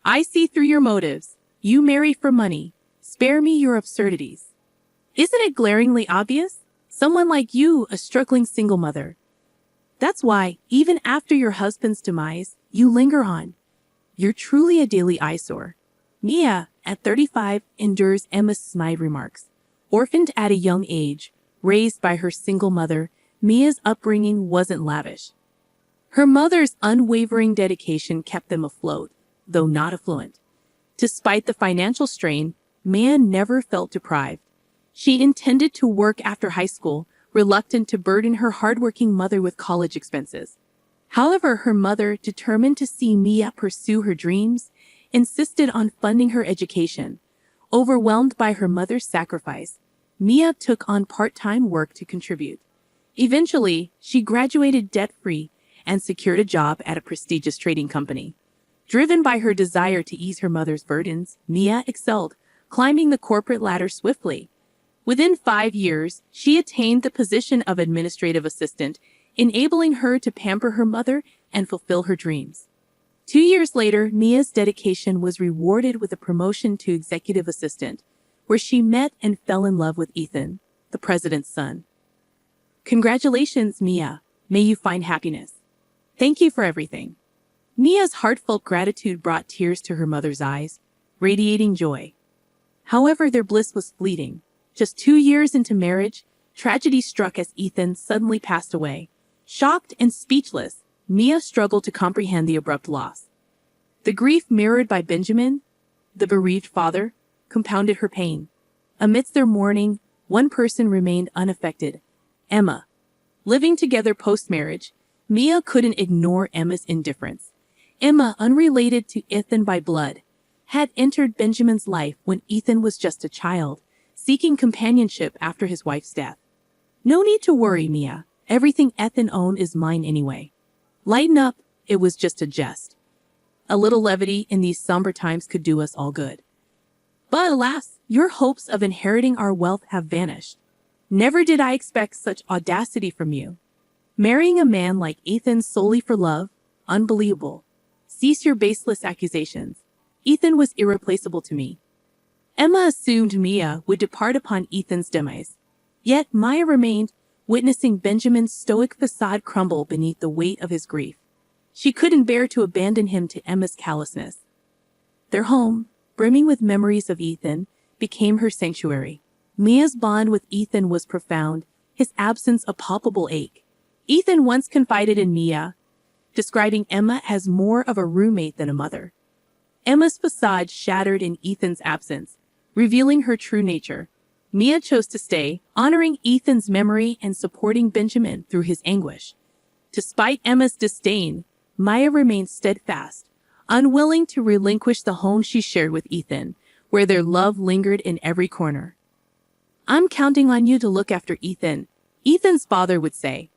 I see through your motives. You marry for money. Spare me your absurdities. Isn't it glaringly obvious? Someone like you, a struggling single mother. That's why, even after your husband's demise, you linger on. You're truly a daily eyesore. Mia, at 35, endures Emma's snide remarks. Orphaned at a young age, raised by her single mother, Mia's upbringing wasn't lavish. Her mother's unwavering dedication kept them afloat, though not affluent. Despite the financial strain, Mia never felt deprived. She intended to work after high school, reluctant to burden her hardworking mother with college expenses. However, her mother, determined to see Mia pursue her dreams, insisted on funding her education. Overwhelmed by her mother's sacrifice, Mia took on part-time work to contribute. Eventually, she graduated debt-free and secured a job at a prestigious trading company. Driven by her desire to ease her mother's burdens, Mia excelled, climbing the corporate ladder swiftly. Within 5 years, she attained the position of administrative assistant, enabling her to pamper her mother and fulfill her dreams. 2 years later, Mia's dedication was rewarded with a promotion to executive assistant, where she met and fell in love with Ethan, the president's son. Congratulations, Mia. May you find happiness. Thank you for everything. Mia's heartfelt gratitude brought tears to her mother's eyes, radiating joy. However, their bliss was fleeting. Just 2 years into marriage, tragedy struck as Ethan suddenly passed away. Shocked and speechless, Mia struggled to comprehend the abrupt loss. The grief mirrored by Benjamin, the bereaved father, compounded her pain. Amidst their mourning, one person remained unaffected: Emma. Living together post-marriage, Mia couldn't ignore Emma's indifference. Emma, unrelated to Ethan by blood, had entered Benjamin's life when Ethan was just a child, seeking companionship after his wife's death. No need to worry, Mia. Everything Ethan owned is mine anyway. Lighten up, it was just a jest. A little levity in these somber times could do us all good. But alas, your hopes of inheriting our wealth have vanished. Never did I expect such audacity from you. Marrying a man like Ethan solely for love? Unbelievable. Cease your baseless accusations. Ethan was irreplaceable to me. Emma assumed Mia would depart upon Ethan's demise. Yet Maya remained, witnessing Benjamin's stoic facade crumble beneath the weight of his grief. She couldn't bear to abandon him to Emma's callousness. Their home, brimming with memories of Ethan, became her sanctuary. Mia's bond with Ethan was profound, his absence a palpable ache. Ethan once confided in Mia, describing Emma as more of a roommate than a mother. Emma's facade shattered in Ethan's absence, revealing her true nature. Mia chose to stay, honoring Ethan's memory and supporting Benjamin through his anguish. Despite Emma's disdain, Maya remained steadfast, unwilling to relinquish the home she shared with Ethan, where their love lingered in every corner. I'm counting on you to look after Ethan, Ethan's father would say.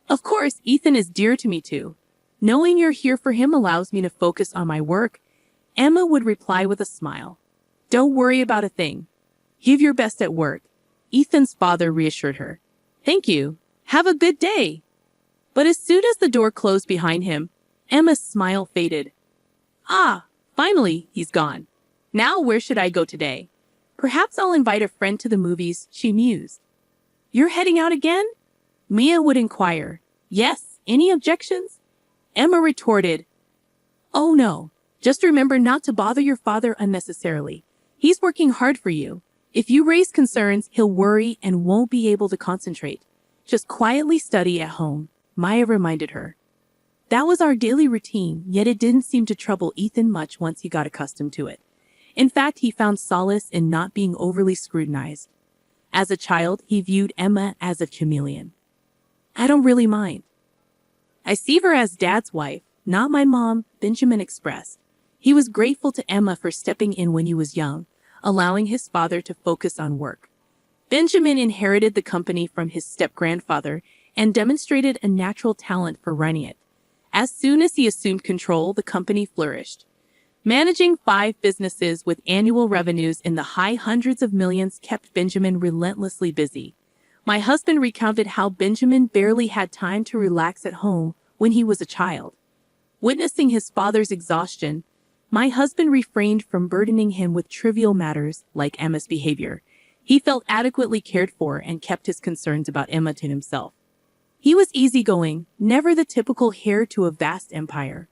Of course, Ethan is dear to me too. Knowing you're here for him allows me to focus on my work, Emma would reply with a smile. Don't worry about a thing. Give your best at work, Ethan's father reassured her. Thank you. Have a good day. But as soon as the door closed behind him, Emma's smile faded. Ah, finally, he's gone. Now where should I go today? Perhaps I'll invite a friend to the movies, she mused. You're heading out again? Mia would inquire. Yes, any objections? Emma retorted. Oh no, just remember not to bother your father unnecessarily. He's working hard for you. If you raise concerns, he'll worry and won't be able to concentrate. Just quietly study at home, Maya reminded her. That was our daily routine, yet it didn't seem to trouble Ethan much once he got accustomed to it. In fact, he found solace in not being overly scrutinized. As a child, he viewed Emma as a chameleon. I don't really mind. I see her as Dad's wife, not my mom, Benjamin expressed. He was grateful to Emma for stepping in when he was young, allowing his father to focus on work. Benjamin inherited the company from his step-grandfather and demonstrated a natural talent for running it. As soon as he assumed control, the company flourished. Managing 5 businesses with annual revenues in the high hundreds of millions kept Benjamin relentlessly busy. My husband recounted how Benjamin barely had time to relax at home when he was a child. Witnessing his father's exhaustion, My husband refrained from burdening him with trivial matters like Emma's behavior. He felt adequately cared for and kept his concerns about Emma to himself. He was easygoing, never the typical heir to a vast empire.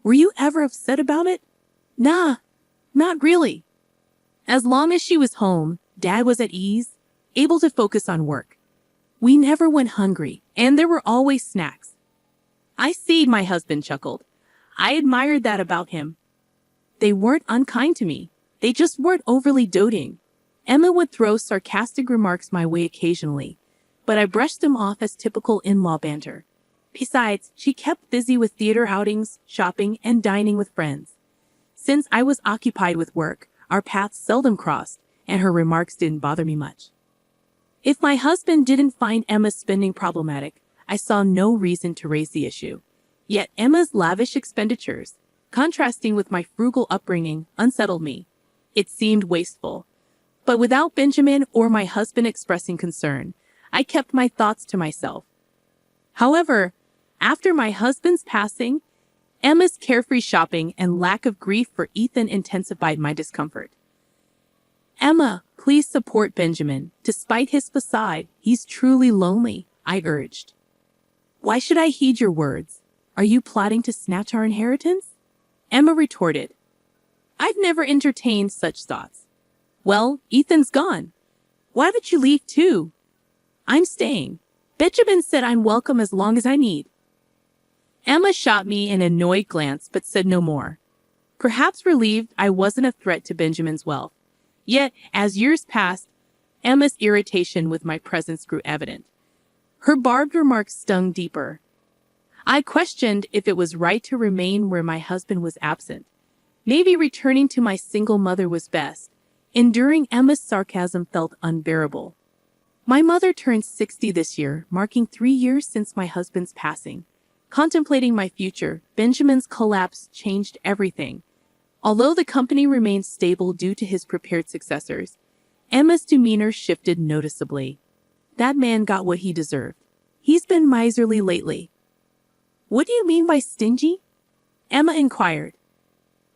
Were you ever upset about it? Nah, not really. As long as she was home, Dad was at ease, able to focus on work. We never went hungry, and there were always snacks. I see, my husband chuckled. I admired that about him. They weren't unkind to me. They just weren't overly doting. Emma would throw sarcastic remarks my way occasionally, but I brushed them off as typical in-law banter. Besides, she kept busy with theater outings, shopping, and dining with friends. Since I was occupied with work, our paths seldom crossed, and her remarks didn't bother me much. If my husband didn't find Emma's spending problematic, I saw no reason to raise the issue. Yet Emma's lavish expenditures, contrasting with my frugal upbringing, unsettled me. It seemed wasteful. But without Benjamin or my husband expressing concern, I kept my thoughts to myself. However, after my husband's passing, Emma's carefree shopping and lack of grief for Ethan intensified my discomfort. Emma, please support Benjamin. Despite his facade, he's truly lonely, I urged. Why should I heed your words? Are you plotting to snatch our inheritance? Emma retorted. I've never entertained such thoughts. Well, Ethan's gone. Why don't you leave too? I'm staying. Benjamin said I'm welcome as long as I need. Emma shot me an annoyed glance but said no more. Perhaps relieved I wasn't a threat to Benjamin's wealth. Yet, as years passed, Emma's irritation with my presence grew evident. Her barbed remarks stung deeper. I questioned if it was right to remain where my husband was absent. Maybe returning to my single mother was best. Enduring Emma's sarcasm felt unbearable. My mother turned 60 this year, marking 3 years since my husband's passing. Contemplating my future, Benjamin's collapse changed everything. Although the company remained stable due to his prepared successors, Emma's demeanor shifted noticeably. That man got what he deserved. He's been miserly lately. What do you mean by stingy? Emma inquired.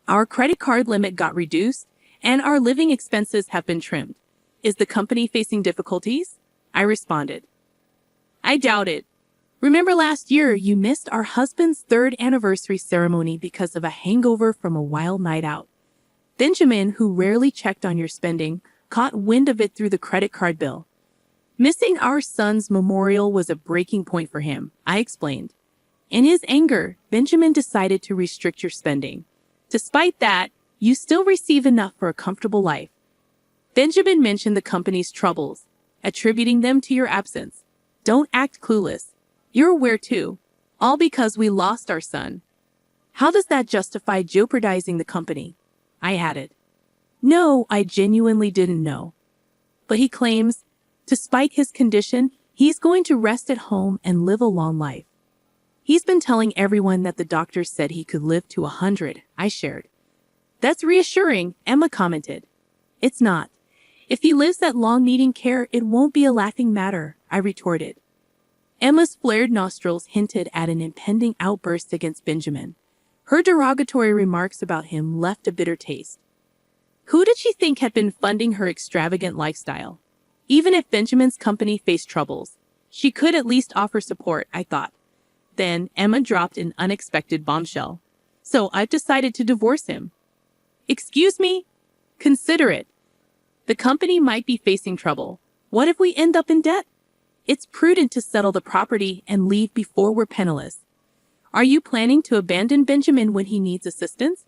Our credit card limit got reduced, and our living expenses have been trimmed. Is the company facing difficulties? I responded. I doubt it. Remember last year you missed our husband's 3rd anniversary ceremony because of a hangover from a wild night out. Benjamin, who rarely checked on your spending, caught wind of it through the credit card bill. Missing our son's memorial was a breaking point for him, I explained. In his anger, Benjamin decided to restrict your spending. Despite that, you still receive enough for a comfortable life. Benjamin mentioned the company's troubles, attributing them to your absence. Don't act clueless. You're aware too, all because we lost our son. How does that justify jeopardizing the company? I added. No, I genuinely didn't know. But he claims, despite his condition, he's going to rest at home and live a long life. He's been telling everyone that the doctors said he could live to 100, I shared. That's reassuring, Emma commented. It's not. If he lives that long needing care, it won't be a laughing matter, I retorted. Emma's flared nostrils hinted at an impending outburst against Benjamin. Her derogatory remarks about him left a bitter taste. Who did she think had been funding her extravagant lifestyle? Even if Benjamin's company faced troubles, she could at least offer support, I thought. Then Emma dropped an unexpected bombshell. So I've decided to divorce him. Excuse me? Consider it. The company might be facing trouble. What if we end up in debt? It's prudent to settle the property and leave before we're penniless. Are you planning to abandon Benjamin when he needs assistance?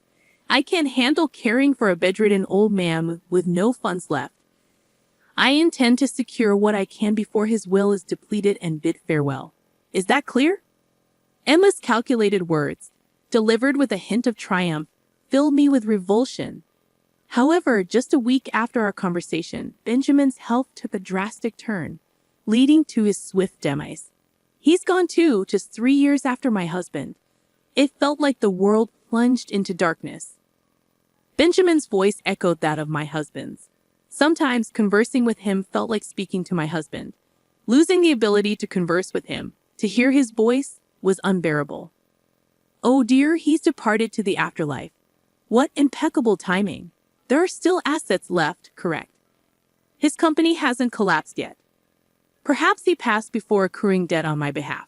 I can't handle caring for a bedridden old man with no funds left. I intend to secure what I can before his will is depleted and bid farewell. Is that clear? Emma's calculated words, delivered with a hint of triumph, filled me with revulsion. However, just a week after our conversation, Benjamin's health took a drastic turn, leading to his swift demise. He's gone too, just 3 years after my husband. It felt like the world plunged into darkness. Benjamin's voice echoed that of my husband's. Sometimes conversing with him felt like speaking to my husband. Losing the ability to converse with him, to hear his voice, was unbearable. Oh dear, he's departed to the afterlife. What impeccable timing. There are still assets left, correct? His company hasn't collapsed yet. Perhaps he passed before accruing debt on my behalf.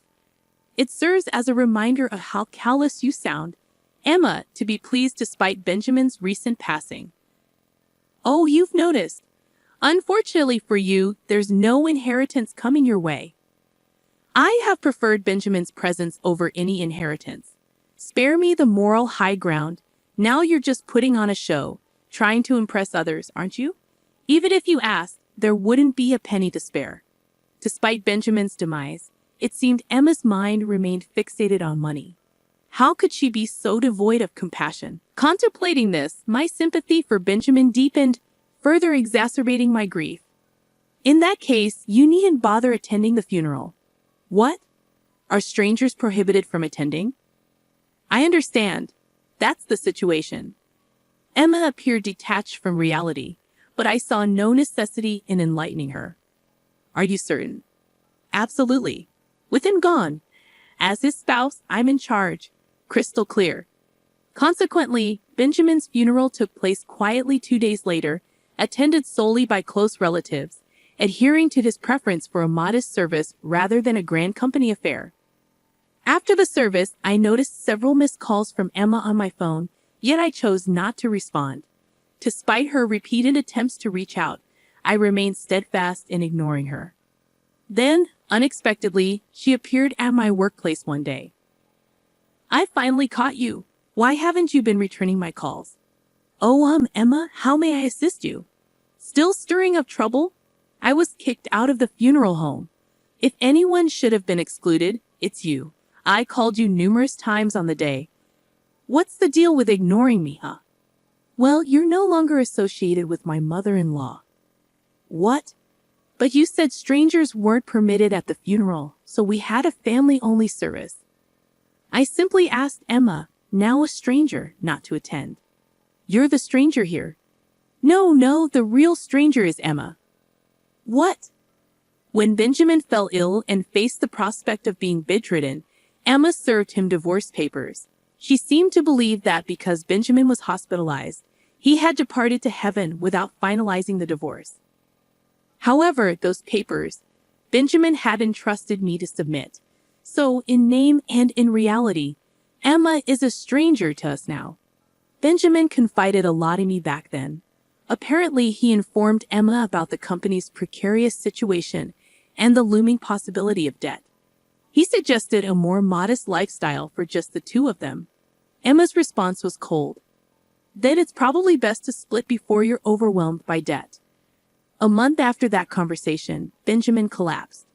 It serves as a reminder of how callous you sound, Emma, to be pleased despite Benjamin's recent passing. Oh, you've noticed. Unfortunately for you, there's no inheritance coming your way. I have preferred Benjamin's presence over any inheritance. Spare me the moral high ground. Now you're just putting on a show, trying to impress others, aren't you? Even if you asked, there wouldn't be a penny to spare. Despite Benjamin's demise, it seemed Emma's mind remained fixated on money. How could she be so devoid of compassion? Contemplating this, my sympathy for Benjamin deepened, further exacerbating my grief. In that case, you needn't bother attending the funeral. What? Are strangers prohibited from attending? I understand. That's the situation. Emma appeared detached from reality, but I saw no necessity in enlightening her. Are you certain? Absolutely. With him gone. As his spouse, I'm in charge. Crystal clear. Consequently, Benjamin's funeral took place quietly 2 days later, attended solely by close relatives, adhering to his preference for a modest service rather than a grand company affair. After the service, I noticed several missed calls from Emma on my phone, yet I chose not to respond. Despite her repeated attempts to reach out, I remained steadfast in ignoring her. Then, unexpectedly, she appeared at my workplace one day. I finally caught you. Why haven't you been returning my calls? Oh, Emma, how may I assist you? Still stirring up trouble? I was kicked out of the funeral home. If anyone should have been excluded, it's you. I called you numerous times on the day. What's the deal with ignoring me, huh? Well, you're no longer associated with my mother-in-law. What? But you said strangers weren't permitted at the funeral, so we had a family-only service. I simply asked Emma, now a stranger, not to attend. You're the stranger here. No, the real stranger is Emma. What? When Benjamin fell ill and faced the prospect of being bedridden, Emma served him divorce papers. She seemed to believe that because Benjamin was hospitalized, he had departed to heaven without finalizing the divorce. However, those papers, Benjamin had entrusted me to submit. So, in name and in reality, Emma is a stranger to us now. Benjamin confided a lot in me back then. Apparently, he informed Emma about the company's precarious situation and the looming possibility of debt. He suggested a more modest lifestyle for just the two of them. Emma's response was cold. Then it's probably best to split before you're overwhelmed by debt. A month after that conversation, Benjamin collapsed.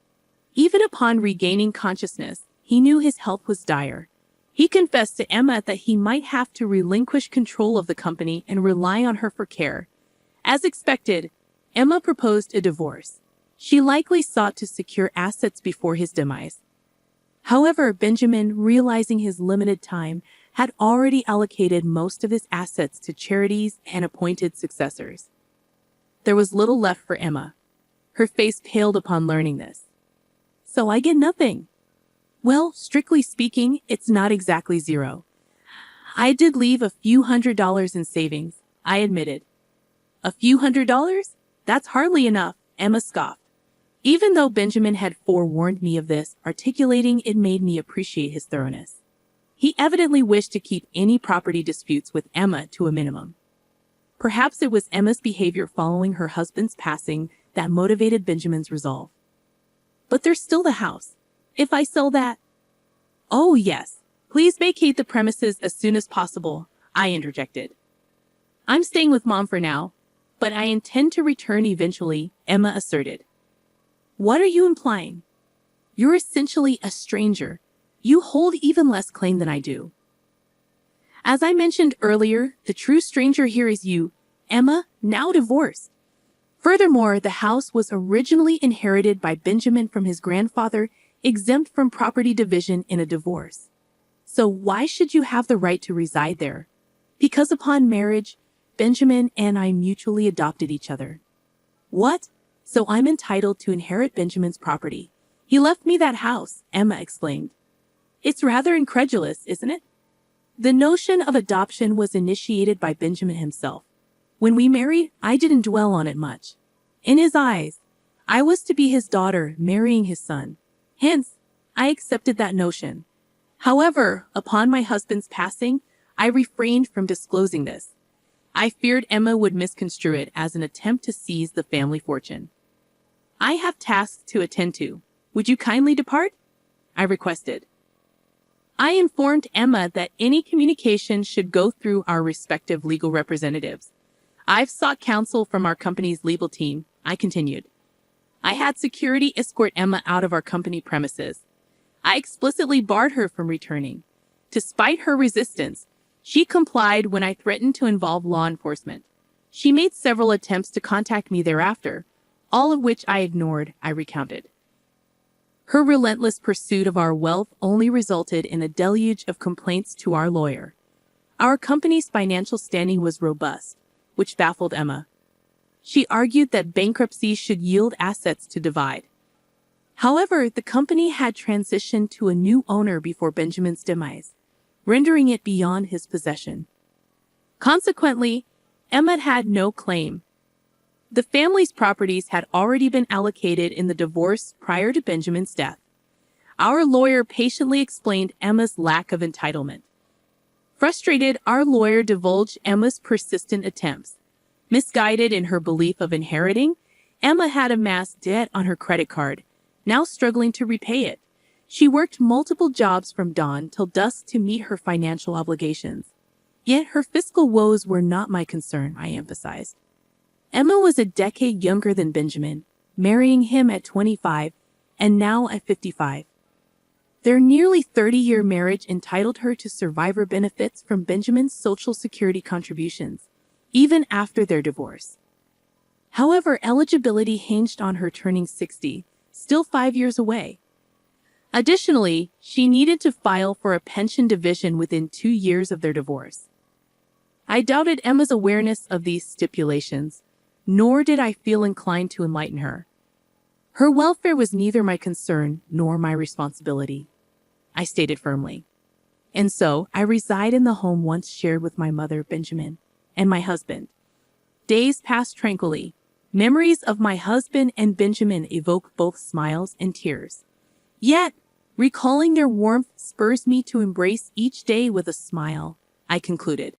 Even upon regaining consciousness, he knew his health was dire. He confessed to Emma that he might have to relinquish control of the company and rely on her for care. As expected, Emma proposed a divorce. She likely sought to secure assets before his demise. However, Benjamin, realizing his limited time, had already allocated most of his assets to charities and appointed successors. There was little left for Emma. Her face paled upon learning this. So I get nothing. Well, strictly speaking, it's not exactly zero. I did leave a few $100s in savings, I admitted. A few $100s? That's hardly enough, Emma scoffed. Even though Benjamin had forewarned me of this, articulating it made me appreciate his thoroughness. He evidently wished to keep any property disputes with Emma to a minimum. Perhaps it was Emma's behavior following her husband's passing that motivated Benjamin's resolve. But there's still the house. If I sell that... Oh, yes. Please vacate the premises as soon as possible, I interjected. I'm staying with Mom for now, but I intend to return eventually, Emma asserted. What are you implying? You're essentially a stranger. You hold even less claim than I do. As I mentioned earlier, the true stranger here is you, Emma, now divorced. Furthermore, the house was originally inherited by Benjamin from his grandfather, exempt from property division in a divorce. So why should you have the right to reside there? Because upon marriage, Benjamin and I mutually adopted each other. What? So I'm entitled to inherit Benjamin's property. He left me that house, Emma exclaimed. It's rather incredulous, isn't it? The notion of adoption was initiated by Benjamin himself. When we married, I didn't dwell on it much. In his eyes, I was to be his daughter marrying his son. Hence, I accepted that notion. However, upon my husband's passing, I refrained from disclosing this. I feared Emma would misconstrue it as an attempt to seize the family fortune. I have tasks to attend to. Would you kindly depart? I requested. I informed Emma that any communication should go through our respective legal representatives. I've sought counsel from our company's legal team, I continued. I had security escort Emma out of our company premises. I explicitly barred her from returning. Despite her resistance, she complied when I threatened to involve law enforcement. She made several attempts to contact me thereafter, all of which I ignored, I recounted. Her relentless pursuit of our wealth only resulted in a deluge of complaints to our lawyer. Our company's financial standing was robust, which baffled Emma. She argued that bankruptcy should yield assets to divide. However, the company had transitioned to a new owner before Benjamin's demise, rendering it beyond his possession. Consequently, Emma had no claim. The family's properties had already been allocated in the divorce prior to Benjamin's death. Our lawyer patiently explained Emma's lack of entitlement. Frustrated, our lawyer divulged Emma's persistent attempts. Misguided in her belief of inheriting, Emma had amassed debt on her credit card, now struggling to repay it. She worked multiple jobs from dawn till dusk to meet her financial obligations. Yet her fiscal woes were not my concern, I emphasized. Emma was a decade younger than Benjamin, marrying him at 25 and now at 55. Their nearly 30-year marriage entitled her to survivor benefits from Benjamin's Social Security contributions, even after their divorce. However, eligibility hinged on her turning 60, still 5 years away. Additionally, she needed to file for a pension division within 2 years of their divorce. I doubted Emma's awareness of these stipulations, nor did I feel inclined to enlighten her. Her welfare was neither my concern nor my responsibility, I stated firmly. And so, I reside in the home once shared with my mother, Benjamin, and my husband. Days passed tranquilly. Memories of my husband and Benjamin evoke both smiles and tears. Yet, recalling their warmth spurs me to embrace each day with a smile, I concluded.